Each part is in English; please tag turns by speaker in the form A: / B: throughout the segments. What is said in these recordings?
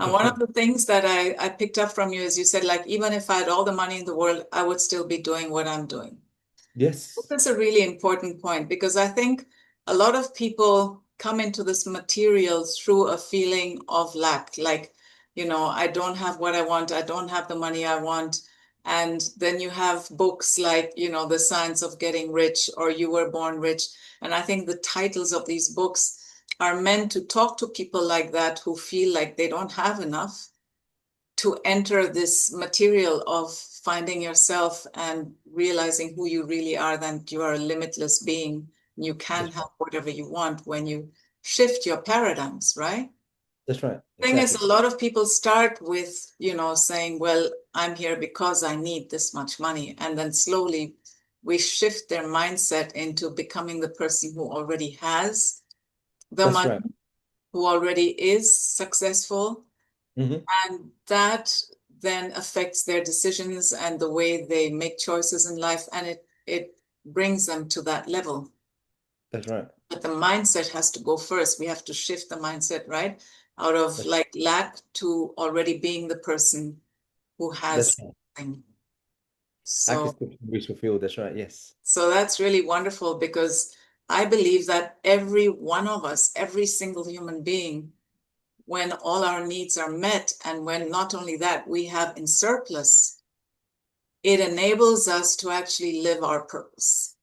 A: And one of the things that I picked up from you is you said, like, even if I had all the money in the world, I would still be doing what I'm doing.
B: Yes,
A: This is a really important point because I think a lot of people come into this material through a feeling of lack, like, I don't have what I want, I don't have the money I want. And then you have books like, The Science of Getting Rich or You Were Born Rich. And I think the titles of these books are meant to talk to people like that who feel like they don't have enough to enter this material of finding yourself and realizing who you really are, that you are a limitless being. You can
B: that's
A: have
B: right.
A: whatever you want when you shift your paradigms, right?
B: That's right.
A: Thing is,
B: Exactly.
A: a lot of people start with, saying, well, I'm here because I need this much money. And then slowly we shift their mindset into becoming the person who already has the
B: That's
A: money,
B: right.
A: who already is successful.
B: Hmm.
A: And that then affects their decisions and the way they make choices in life. And it brings them to that level.
B: That's right.
A: But the mindset has to go first. We have to shift the mindset, right? Out of
B: That's
A: like lack to already being the person who
B: that's
A: has
B: right.
A: something.
B: Access
A: So,
B: to wish fulfilled. That's right. Yes.
A: so that's really wonderful because I believe that every one of us, every single human being, when all our needs are met, and when not only that, we have in surplus, it enables us to actually live our purpose.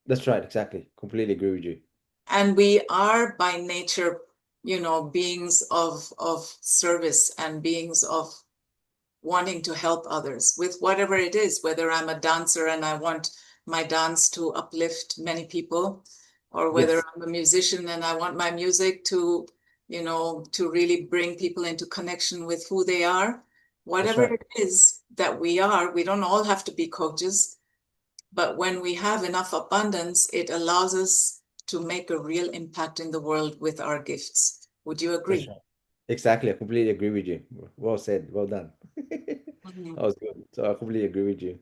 B: That's right. Exactly. Completely agree with you.
A: And we are by nature, beings of service and beings of wanting to help others with whatever it is, whether I'm a dancer and I want my dance to uplift many people, or whether
B: Yes.
A: I'm a musician and I want my music to, to really bring people into connection with who they are.
B: That's
A: Whatever
B: right.
A: it is that we are, we don't all have to be coaches. But when we have enough abundance, it allows us to make a real impact in the world with our gifts. Would you
B: That's
A: agree?
B: right. Exactly. I completely agree with you. Well said. Well done.
A: Mhm.
B: That was good. So I completely agree with you.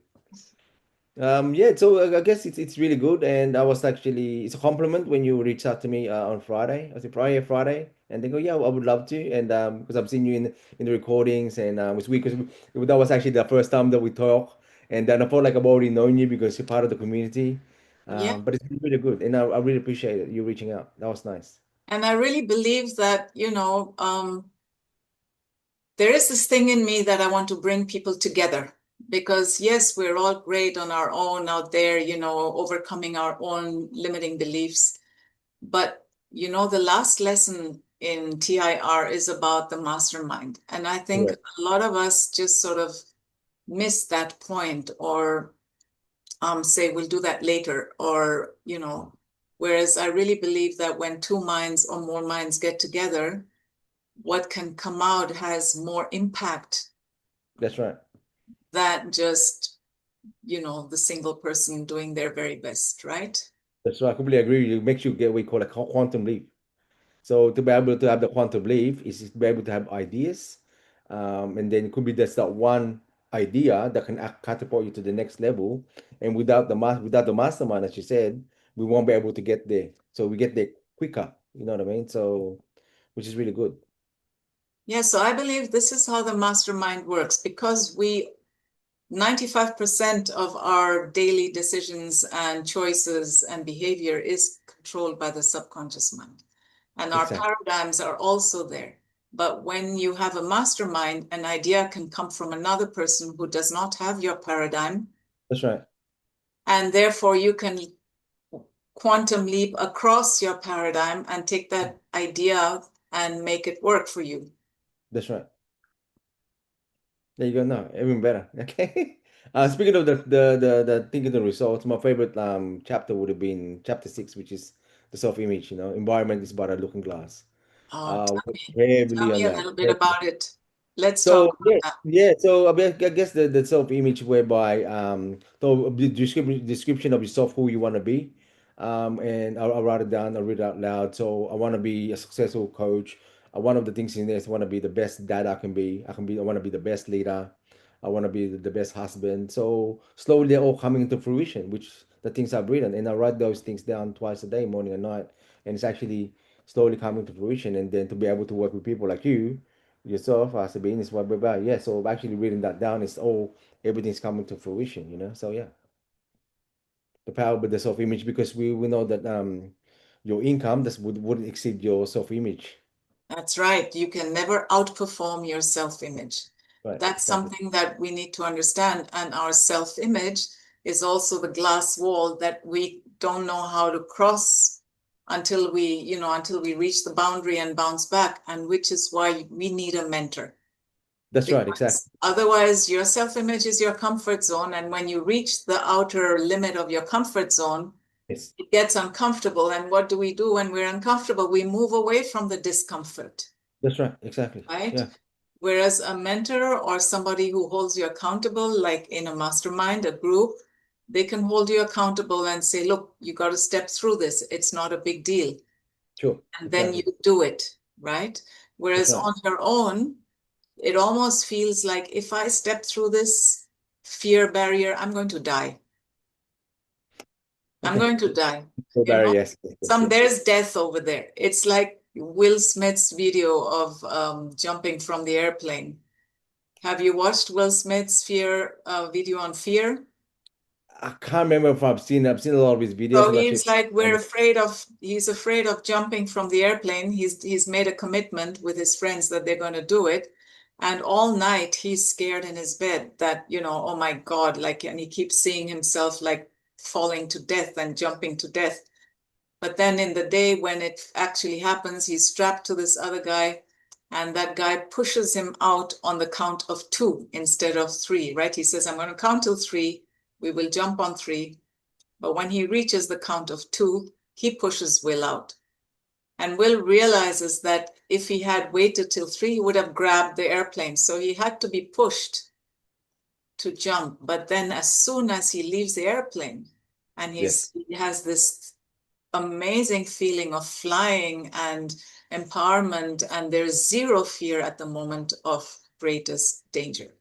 B: Yeah, so I guess it's really good, and I was actually it's a compliment when you reached out to me on Friday. I said Friday, and they go, yeah, I would love to, and because I've seen you in the recordings, and it's weird because that was actually the first time that we talk, and then I felt like I've already known you because you're part of the community,
A: Yeah.
B: but it's been really good, and I really appreciate it, you reaching out. That was nice.
A: And I really believe that, there is this thing in me that I want to bring people together because, yes, we're all great on our own out there, overcoming our own limiting beliefs. But, the last lesson in TIR is about the mastermind. And I think
B: Correct.
A: a lot of us just sort of miss that point or say we'll do that later or whereas I really believe that when two minds or more minds get together, what can come out has more impact
B: That's right.
A: than just the single person doing their very best, right?
B: That's right. I completely agree with you. It makes you get what we call a quantum leap. So to be able to have the quantum leap is to be able to have ideas, and then it could be that's that one idea that can catapult you to the next level. And without the mastermind, as you said, we won't be able to get there. So we get there quicker. You know what I mean? So which is really good.
A: Yeah, so I believe this is how the mastermind works because we 95% of our daily decisions and choices and behavior is controlled by the subconscious mind. And our
B: Exactly.
A: paradigms are also there. But when you have a mastermind, an idea can come from another person who does not have your paradigm.
B: That's right.
A: And therefore, you can quantum leap across your paradigm and take that idea and make it work for you.
B: That's right. There you go. No, even better. Okay. Speaking of the thinking the results, my favorite chapter would have been chapter 6, which is the self-image. Environment is but a looking glass.
A: Oh, tell
B: Work
A: me, tell
B: heavily
A: me
B: on
A: a
B: that.
A: little bit about it. Let's talk
B: So
A: about
B: yeah,
A: that.
B: yeah. So I guess the self-image whereby the description of yourself, who you want to be, and I'll write it down. I'll read it out loud. So I want to be a successful coach. One of the things in there is I want to be the best dad I can be. I can be. I want to be the best leader. I want to be the best husband. So slowly they're all coming into fruition, which the things I've written, and I write those things down twice a day, morning and night, and it's actually slowly coming to fruition. And then to be able to work with people like you yourself as a being is blah blah blah. Yeah, so actually reading that down is all everything's coming to fruition, you know. So yeah, the power with the self image because we know that your income this wouldn't exceed your self image.
A: That's right. You can never outperform your self-image.
B: Right,
A: That's
B: exactly.
A: something that we need to understand. And our self-image is also the glass wall that we don't know how to cross until until we reach the boundary and bounce back. And which is why we need a mentor.
B: That's right, exactly.
A: Because otherwise, your self-image is your comfort zone. And when you reach the outer limit of your comfort zone,
B: Yes,
A: it gets uncomfortable. And what do we do when we're uncomfortable? We move away from the discomfort,
B: that's right, exactly.
A: right?
B: Yeah,
A: Whereas a mentor or somebody who holds you accountable, like in a mastermind, a group, they can hold you accountable and say, look, you got to step through this. It's not a big deal.
B: sure,
A: And then you
B: exactly.
A: do it, right?
B: That's
A: Whereas
B: right.
A: on your own, it almost feels like if I step through this fear barrier, I'm going to die. I'm going to die.
B: So
A: You
B: Barry,
A: know,
B: yes, yes, yes, yes.
A: there's death over there. It's like Will Smith's video of jumping from the airplane. Have you watched Will Smith's fear video on fear?
B: I can't remember if I've seen a lot of his videos.
A: So
B: I'm not sure.
A: he's like, he's afraid of jumping from the airplane. He's made a commitment with his friends that they're going to do it. And all night he's scared in his bed that, oh my God, like, and he keeps seeing himself like falling to death and jumping to death. But then in the day when it actually happens, he's strapped to this other guy, and that guy pushes him out on the count of two instead of three, right? He says, I'm going to count till three. We will jump on three. But when he reaches the count of two, he pushes Will out. And Will realizes that if he had waited till three, he would have grabbed the airplane. So he had to be pushed to jump. But then as soon as he leaves the airplane and
B: Yes,
A: he has this amazing feeling of flying and empowerment, and there's zero fear at the moment of greatest danger.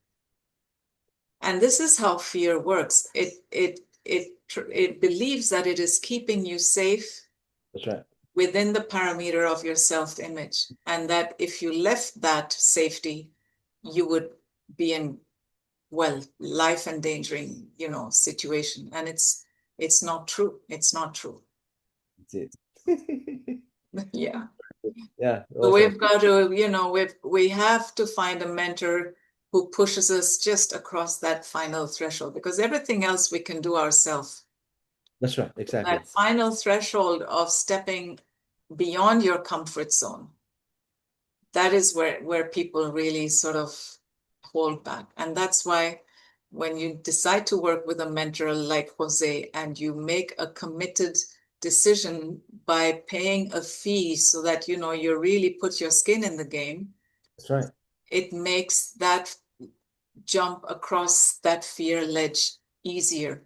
A: And this is how fear works. It believes that it is keeping you safe
B: that's right.
A: within the parameter of your self-image, and that if you left that safety, you would be in, well, life endangering, situation. And it's not true. It's not true.
B: That's it.
A: Yeah.
B: Yeah,
A: So
B: awesome.
A: we've got to, we have to find a mentor who pushes us just across that final threshold, because everything else we can do ourselves.
B: That's right, exactly.
A: That final threshold of stepping beyond your comfort zone, that is where people really sort of hold back. And that's why when you decide to work with a mentor like Jose and you make a committed decision by paying a fee so that you really put your skin in the game,
B: That's right.
A: it makes that jump across that fear ledge easier.